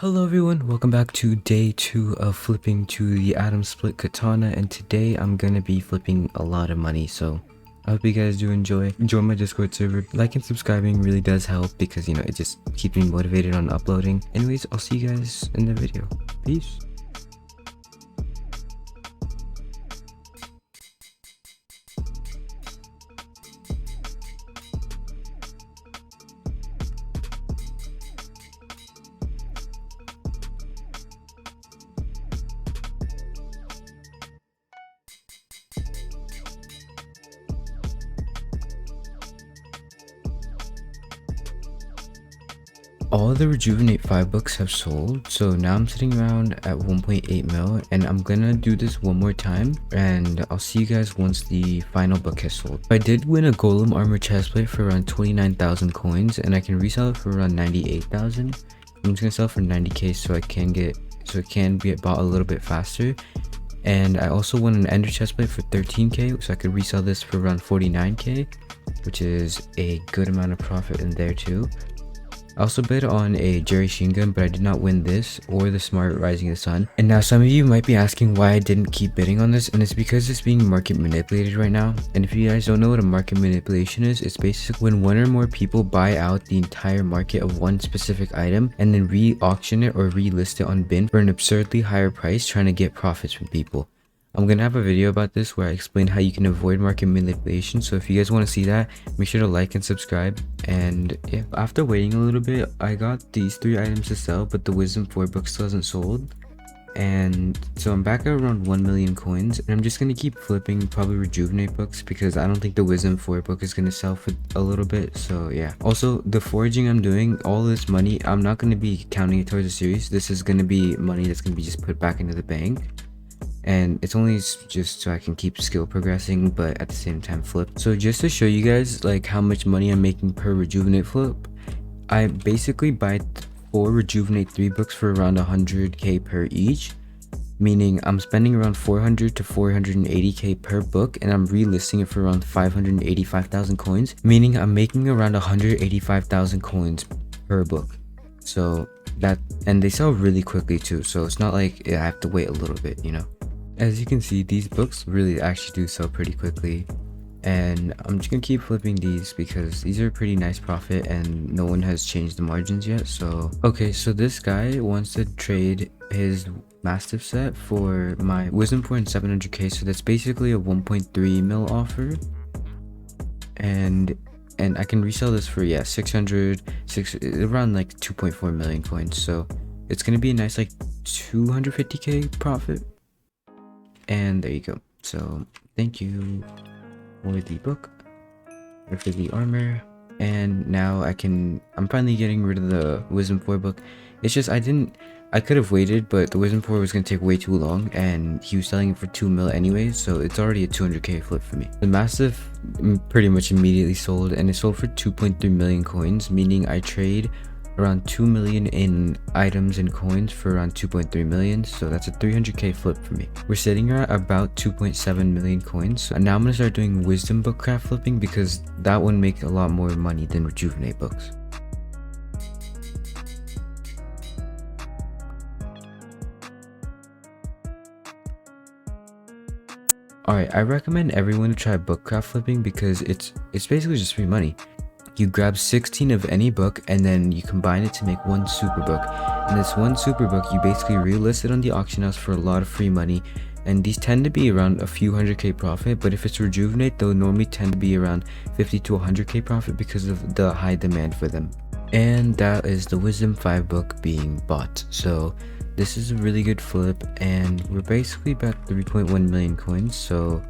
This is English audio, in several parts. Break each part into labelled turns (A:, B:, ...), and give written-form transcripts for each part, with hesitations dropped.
A: Hello everyone, welcome back to day 2 of flipping to the AtomSplit katana, and today I'm gonna be flipping a lot of money, so I hope you guys do enjoy. Join my Discord server. Like and subscribing really does help because it just keeps me motivated on uploading. Anyways, I'll see you guys in the video. Peace. All the Rejuvenate 5 books have sold, so now I'm sitting around at 1.8 mil, and I'm gonna do this one more time, and I'll see you guys once the final book has sold. I did win a Golem Armor chestplate for around 29,000 coins, and I can resell it for around 98,000. I'm just gonna sell it for 90k so it can get bought a little bit faster. And I also won an Ender chestplate for 13k, so I could resell this for around 49k, which is a good amount of profit in there too. I also bid on a Jerry Sheen gun, but I did not win this or the Smart Rising of the Sun. And now some of you might be asking why I didn't keep bidding on this, and it's because it's being market manipulated right now. And if you guys don't know what a market manipulation is, it's basically when one or more people buy out the entire market of one specific item and then re-auction it or relist it on bin for an absurdly higher price, trying to get profits from people. I'm gonna have a video about this where I explain how you can avoid market manipulation, so if you guys want to see that, make sure to like and subscribe. And yeah, after waiting a little bit, I got these 3 items to sell, but the Wisdom 4 book still hasn't sold. And so I'm back at around 1 million coins, and I'm just gonna keep flipping probably Rejuvenate books because I don't think the Wisdom 4 book is gonna sell for a little bit. So yeah, also the foraging I'm doing, all this money, I'm not gonna be counting it towards the series. This is gonna be money that's gonna be just put back into the bank. And it's only just so I can keep skill progressing, but at the same time flip. So just to show you guys like how much money I'm making per Rejuvenate flip, I basically buy 4 Rejuvenate 3 books for around 100k per each, meaning I'm spending around 400 to 480k per book, and I'm relisting it for around 585,000 coins, meaning I'm making around 185,000 coins per book. So that, and they sell really quickly too, so it's not like I have to wait a little bit, As you can see, these books really actually do sell pretty quickly, and I'm just gonna keep flipping these because these are pretty nice profit and no one has changed the margins yet. So okay, so this guy wants to trade his Mastiff set for my Wisdom 4 and 700k, so that's basically a 1.3 mil offer, and I can resell this for around like 2.4 million coins, so it's gonna be a nice like 250k profit. And there you go. So thank you for the book or for the armor. And now I'm finally getting rid of the Wisdom 4 book. It's just I could have waited, but the Wisdom 4 was gonna take way too long, and he was selling it for 2 mil anyways, so it's already a 200k flip for me. The Mastiff pretty much immediately sold, and it sold for 2.3 million coins, meaning I trade around 2 million in items and coins for around 2.3 million, so that's a 300k flip for me. We're sitting at about 2.7 million coins, and now I'm gonna start doing Wisdom book craft flipping because that one makes a lot more money than Rejuvenate books. Alright, I recommend everyone to try book craft flipping because it's basically just free money. You grab 16 of any book and then you combine it to make one super book. And this one super book, you basically relist it on the auction house for a lot of free money. And these tend to be around a few 100k profit, but if it's Rejuvenate, they'll normally tend to be around 50 to 100k profit because of the high demand for them. And that is the Wisdom 5 book being bought. So this is a really good flip, and we're basically about 3.1 million coins. So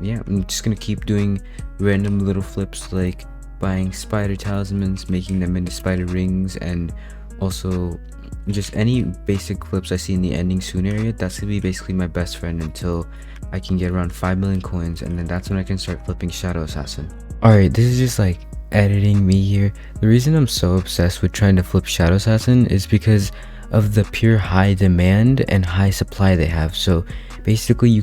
A: yeah, I'm just gonna keep doing random little flips like buying spider talismans, making them into spider rings, and also just any basic flips I see in the ending soon area. That's gonna be basically my best friend until I can get around 5 million coins, and then that's when I can start flipping Shadow Assassin. Alright, this is just like editing me here. The reason I'm so obsessed with trying to flip Shadow Assassin is because of the pure high demand and high supply they have. So Basically,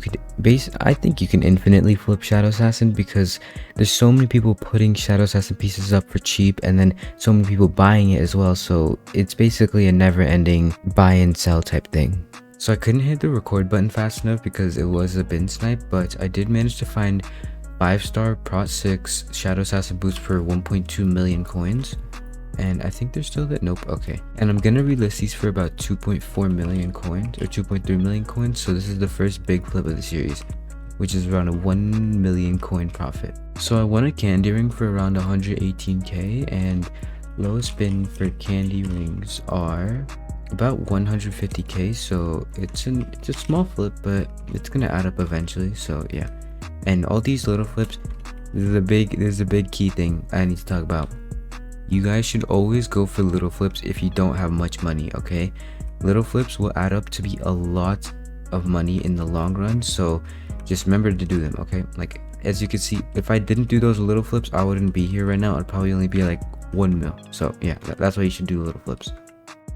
A: I think you can infinitely flip Shadow Assassin because there's so many people putting Shadow Assassin pieces up for cheap and then so many people buying it as well. So it's basically a never-ending buy and sell type thing. So I couldn't hit the record button fast enough because it was a bin snipe, but I did manage to find 5-star Prot 6 Shadow Assassin boots for 1.2 million coins. And I think they're still that. Nope. Okay. And I'm gonna relist these for about 2.4 million coins or 2.3 million coins. So this is the first big flip of the series, which is around a 1 million coin profit. So I won a candy ring for around 118k, and lowest bin for candy rings are about 150k. So it's a small flip, but it's gonna add up eventually. So yeah. And all these little flips, there's a big key thing I need to talk about. You guys should always go for little flips if you don't have much money, okay? Little flips will add up to be a lot of money in the long run, so just remember to do them, okay? Like, as you can see, if I didn't do those little flips, I wouldn't be here right now. I'd probably only be like 1 mil. So yeah, that's why you should do little flips.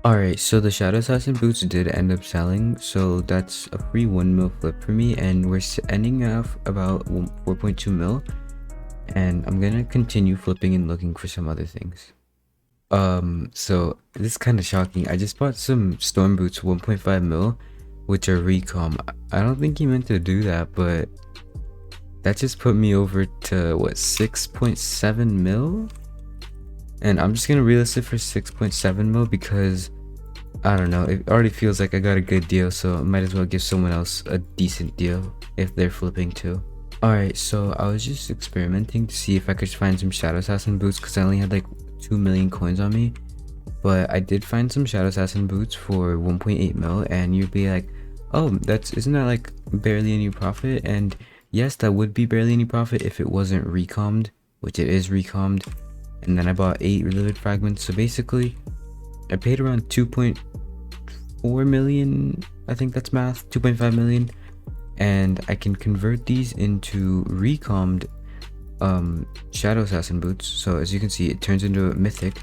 A: Alright, so the Shadow Assassin boots did end up selling, so that's a free 1 mil flip for me, and we're ending off about 4.2 mil. And I'm gonna continue flipping and looking for some other things. So this is kind of shocking. I just bought some storm boots 1.5 mil, which are recom. I don't think he meant to do that, but that just put me over to what, 6.7 mil? And I'm just gonna relist it for 6.7 mil because I don't know, it already feels like I got a good deal, so I might as well give someone else a decent deal if they're flipping too. Alright, so I was just experimenting to see if I could find some Shadow Assassin boots because I only had like 2 million coins on me. But I did find some Shadow Assassin boots for 1.8 mil, and you'd be like, oh, isn't that like barely any profit? And yes, that would be barely any profit if it wasn't recommed, which it is recommed. And then I bought 8 livid fragments, so basically I paid around 2.4 million, I think that's math, 2.5 million. And I can convert these into recommed Shadow Assassin boots. So as you can see, it turns into a mythic.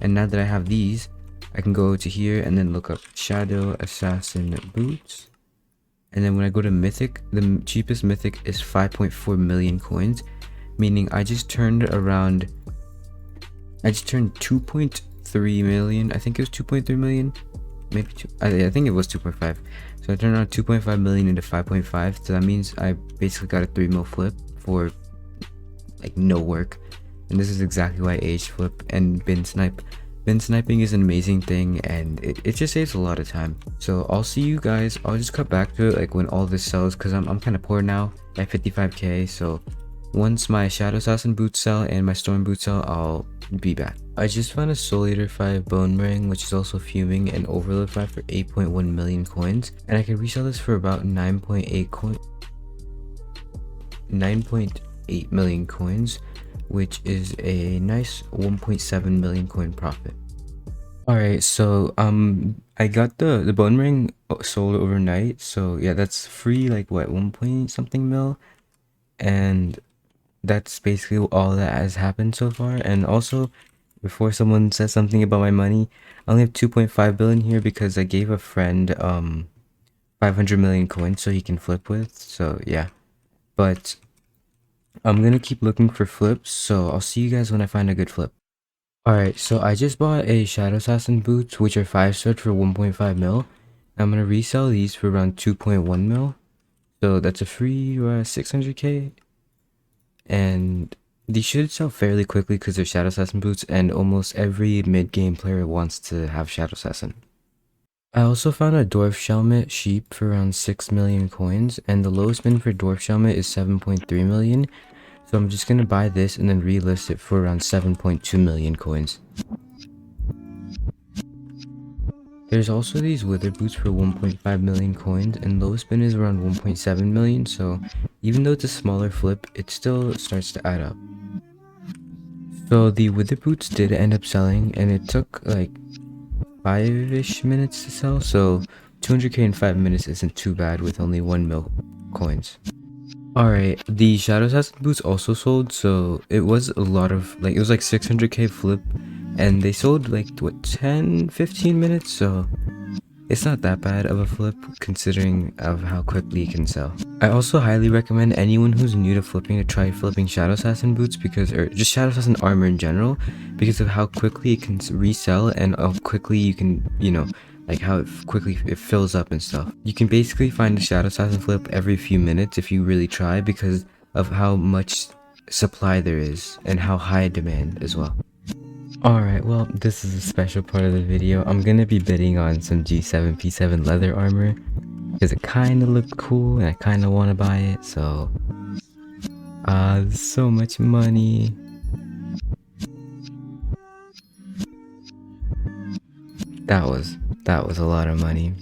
A: And now that I have these, I can go to here and then look up Shadow Assassin boots. And then when I go to mythic, the cheapest mythic is 5.4 million coins, meaning I just turned 2.3 million. I think it was 2.3 million, maybe I think it was 2.5. So I turned around 2.5 million into 5.5, so that means I basically got a 3 mil flip for like no work. And this is exactly why I age flip and bin snipe. Bin sniping is an amazing thing, and it just saves a lot of time. So I'll see you guys, I'll just cut back to it like when all this sells, because I'm kind of poor now at 55k. So once my Shadow Assassin boots sell and my Storm boots sell, I'll be back. I just found a Soul Eater 5 Bone Ring, which is also fuming, and Overload 5 for 8.1 million coins, and I can resell this for about 9.8 million coins, which is a nice 1.7 million coin profit. Alright, so I got the Bone Ring sold overnight, so yeah, that's free, like what, 1 point something mil, and that's basically all that has happened so far. And also, before someone says something about my money, I only have 2.5 billion here because I gave a friend 500 million coins so he can flip with. So yeah, but I'm gonna keep looking for flips, so I'll see you guys when I find a good flip. Alright, so I just bought a Shadow Assassin boots, which are 5-star for 1.5 mil. I'm gonna resell these for around 2.1 mil, so that's a free 600k. And these should sell fairly quickly because they're Shadow Assassin boots, and almost every mid-game player wants to have Shadow Assassin. I also found a Dwarf Shelmet sheep for around 6 million coins, and the lowest bin for Dwarf Shelmet is 7.3 million. So I'm just gonna buy this and then relist it for around 7.2 million coins. There's also these Wither boots for 1.5 million coins, and lowest bin is around 1.7 million, so even though it's a smaller flip, it still starts to add up. So the Wither boots did end up selling, and it took like 5-ish minutes to sell, so 200k in 5 minutes isn't too bad with only 1 mil coins. Alright, the Shadow Assassin boots also sold, so it was a lot of, like, it was like 600k flip, and they sold like, what, 10-15 minutes, so It's not that bad of a flip considering of how quickly it can sell. I also highly recommend anyone who's new to flipping to try flipping Shadow Assassin boots or just Shadow Assassin armor in general, because of how quickly it can resell and how quickly you can, like how quickly it fills up and stuff. You can basically find a Shadow Assassin flip every few minutes if you really try, because of how much supply there is and how high demand as well. Alright, well, this is a special part of the video. I'm gonna be bidding on some G7 P7 leather armor because it kinda looked cool and I kinda wanna buy it, so there's so much money. That was a lot of money.